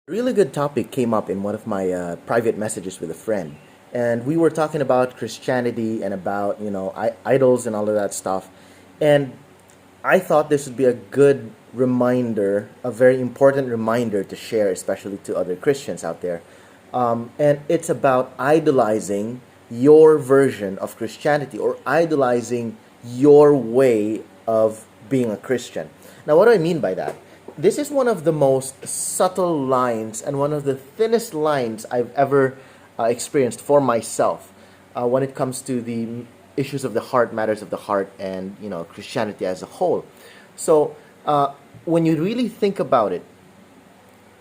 Really good topic came up in one of my private messages with a friend, and we were talking about Christianity and about idols and all of that stuff, and I thought this would be a good reminder, a very important reminder to share, especially to other Christians out there. And it's about idolizing your version of Christianity or idolizing your way of being a Christian. Now, what do I mean by that? This is one of the most subtle lines and one of the thinnest lines I've ever experienced for myself when it comes to the issues of the heart, matters of the heart, and Christianity as a whole. So, when you really think about it,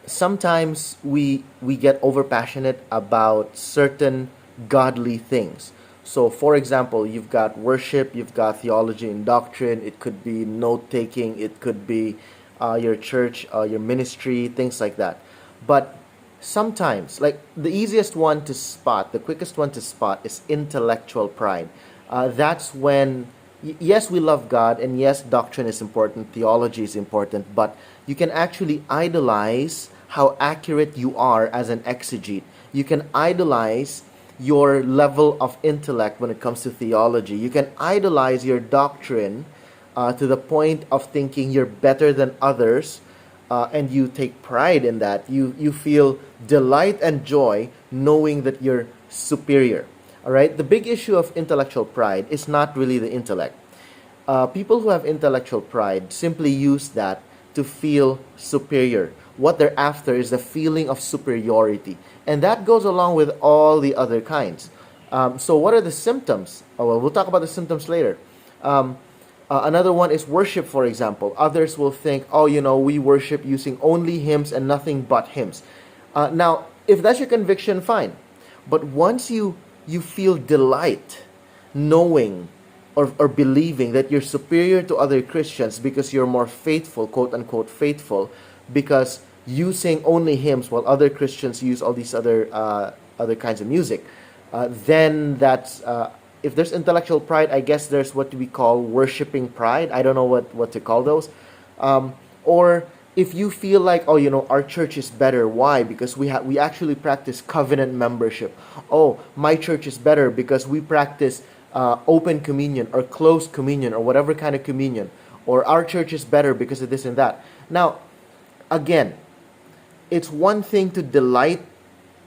sometimes we get overpassionate about certain godly things. So, for example, you've got worship, you've got theology and doctrine. It could be note taking, it could be your church, your ministry, things like that. But sometimes, like the easiest one to spot, the quickest one to spot is intellectual pride. That's when, yes, we love God, and yes, doctrine is important, theology is important, but you can actually idolize how accurate you are as an exegete. You can idolize your level of intellect when it comes to theology. You can idolize your doctrine to the point of thinking you're better than others, and you take pride in that. You feel delight and joy knowing that you're superior. All right? The big issue of intellectual pride is not really the intellect. People who have intellectual pride simply use that to feel superior. What they're after is the feeling of superiority. And that goes along with all the other kinds. So, what are the symptoms? Oh, well, we'll talk about the symptoms later. Another one is worship, for example. Others will think, oh, we worship using only hymns and nothing but hymns. Now, if that's your conviction, fine. But once you feel delight knowing or believing that you're superior to other Christians because you're more faithful, quote unquote faithful, because you sing only hymns while other Christians use all these other kinds of music, then that's if there's intellectual pride, I guess there's what we call worshiping pride. I don't know what to call those. Or if you feel like, oh, our church is better. Why? Because we actually practice covenant membership. Oh, my church is better because we practice open communion or closed communion or whatever kind of communion. Or our church is better because of this and that. Now, again, it's one thing to delight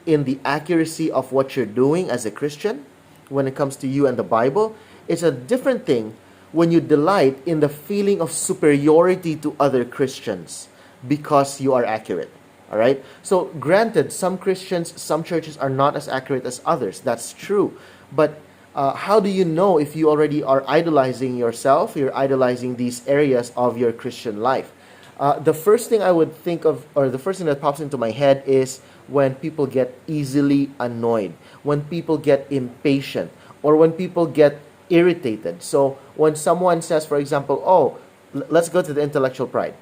in the accuracy of what you're doing as a Christian when it comes to you and the Bible. It's a different thing when you delight in the feeling of superiority to other Christians because you are accurate. All right? So, granted, some Christians, some churches are not as accurate as others. That's true. But how do you know if you already are idolizing yourself? You're idolizing these areas of your Christian life. The first thing I would think of, or the first thing that pops into my head is when people get easily annoyed, when people get impatient, or when people get irritated. So when someone says, for example, oh, let's go to the intellectual pride,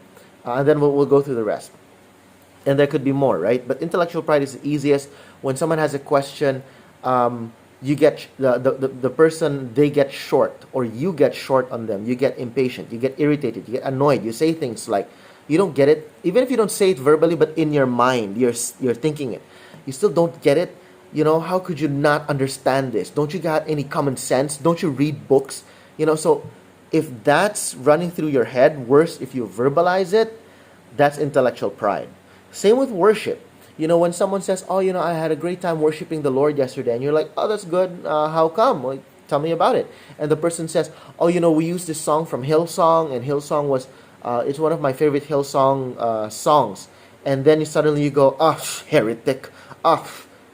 and then we'll go through the rest. And there could be more, right? But intellectual pride is the easiest. When someone has a question, you get the person, they get short, or you get short on them. You get impatient, you get irritated, you get annoyed. You say things like, you don't get it, even if you don't say it verbally, but in your mind, you're thinking it. You still don't get it. How could you not understand this? Don't you got any common sense? Don't you read books? So if that's running through your head, worse, if you verbalize it, that's intellectual pride. Same with worship. When someone says, oh, I had a great time worshiping the Lord yesterday, and you're like, oh, that's good. How come? Well, tell me about it. And the person says, oh, we used this song from Hillsong, and Hillsong was, it's one of my favorite Hillsong songs. And then suddenly you go, oh, heretic,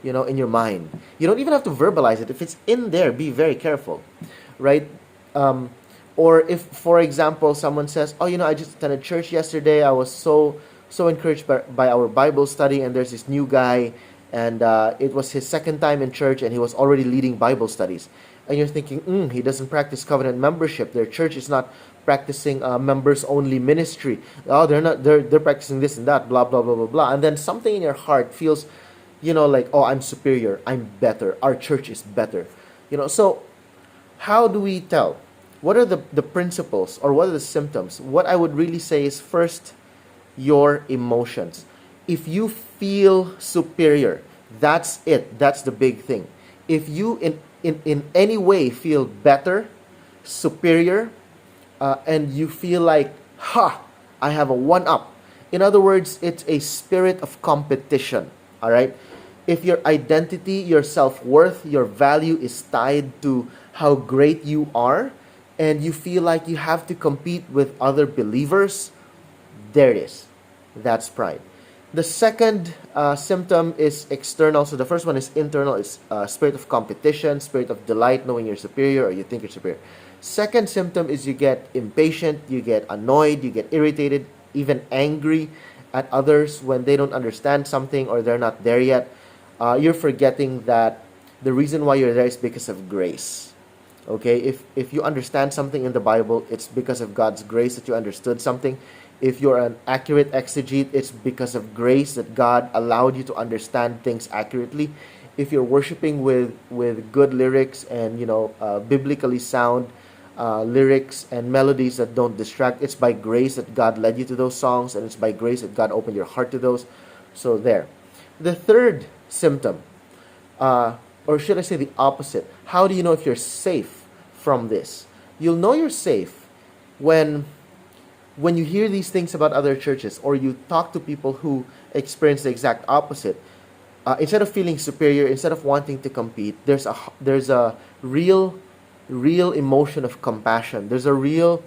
in your mind. You don't even have to verbalize it. If it's in there, be very careful, right? Or if, for example, someone says, oh, I just attended church yesterday. I was so encouraged by our Bible study, and there's this new guy, and it was his second time in church, and he was already leading Bible studies. And you're thinking, he doesn't practice covenant membership. Their church is not practicing members only ministry. Oh, they're practicing this and that, blah blah blah blah blah. And then something in your heart feels, like, oh, I'm superior, I'm better, our church is better. So how do we tell? What are the principles, or what are the symptoms? What I would really say is, first, your emotions. If you feel superior, that's it. That's the big thing. If you in any way feel better, superior, and you feel like, ha, I have a one up. In other words, it's a spirit of competition. All right? If your identity, your self worth, your value is tied to how great you are, and you feel like you have to compete with other believers, there it is. That's pride. The second symptom is external. So the first one is internal. It's spirit of competition, spirit of delight, knowing you're superior or you think you're superior. Second symptom is you get impatient, you get annoyed, you get irritated, even angry at others when they don't understand something or they're not there yet. You're forgetting that the reason why you're there is because of grace. Okay, if you understand something in the Bible, it's because of God's grace that you understood something. If you're an accurate exegete, it's because of grace that God allowed you to understand things accurately. If you're worshiping with good lyrics and biblically sound lyrics and melodies that don't distract, it's by grace that God led you to those songs, and it's by grace that God opened your heart to those. So there. The third symptom, or should I say the opposite? How do you know if you're safe from this? You'll know you're safe when you hear these things about other churches, or you talk to people who experience the exact opposite. Instead of feeling superior, instead of wanting to compete, there's a real emotion of compassion. There's a real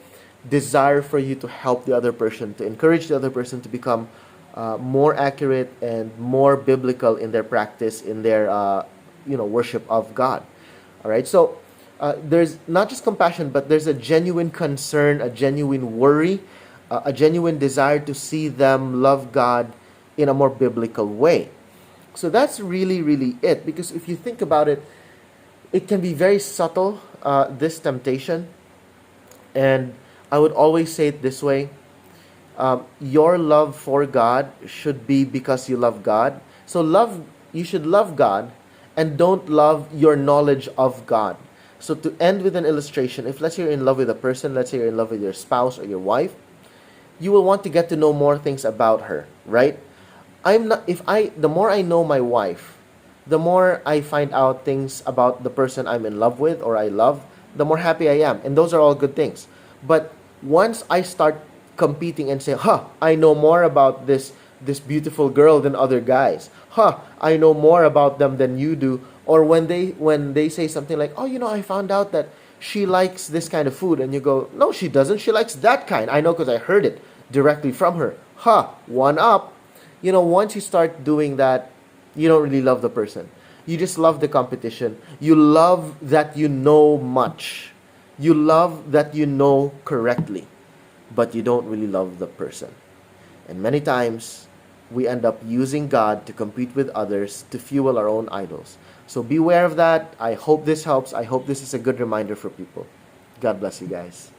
desire for you to help the other person, to encourage the other person to become more accurate and more biblical in their practice, in their worship of God. All right, so there's not just compassion, but there's a genuine concern, a genuine worry, a genuine desire to see them love God in a more biblical way. So that's really, really it. Because if you think about it, it can be very subtle, this temptation. And I would always say it this way. Your love for God should be because you love God. So you should love God and don't love your knowledge of God. So to end with an illustration, if let's say you're in love with a person, let's say you're in love with your spouse or your wife, you will want to get to know more things about her, right? The more I know my wife, the more I find out things about the person I'm in love with or I love, the more happy I am. And those are all good things. But once I start competing and say, I know more about this beautiful girl than other guys. I know more about them than you do. Or when they say something like, I found out that she likes this kind of food, and you go, no, she doesn't. She likes that kind. I know because I heard it directly from her. One up. Once you start doing that, you don't really love the person. You just love the competition. You love that you know much. You love that you know correctly, but you don't really love the person. And many times, we end up using God to compete with others to fuel our own idols. So beware of that. I hope this helps. I hope this is a good reminder for people. God bless you guys.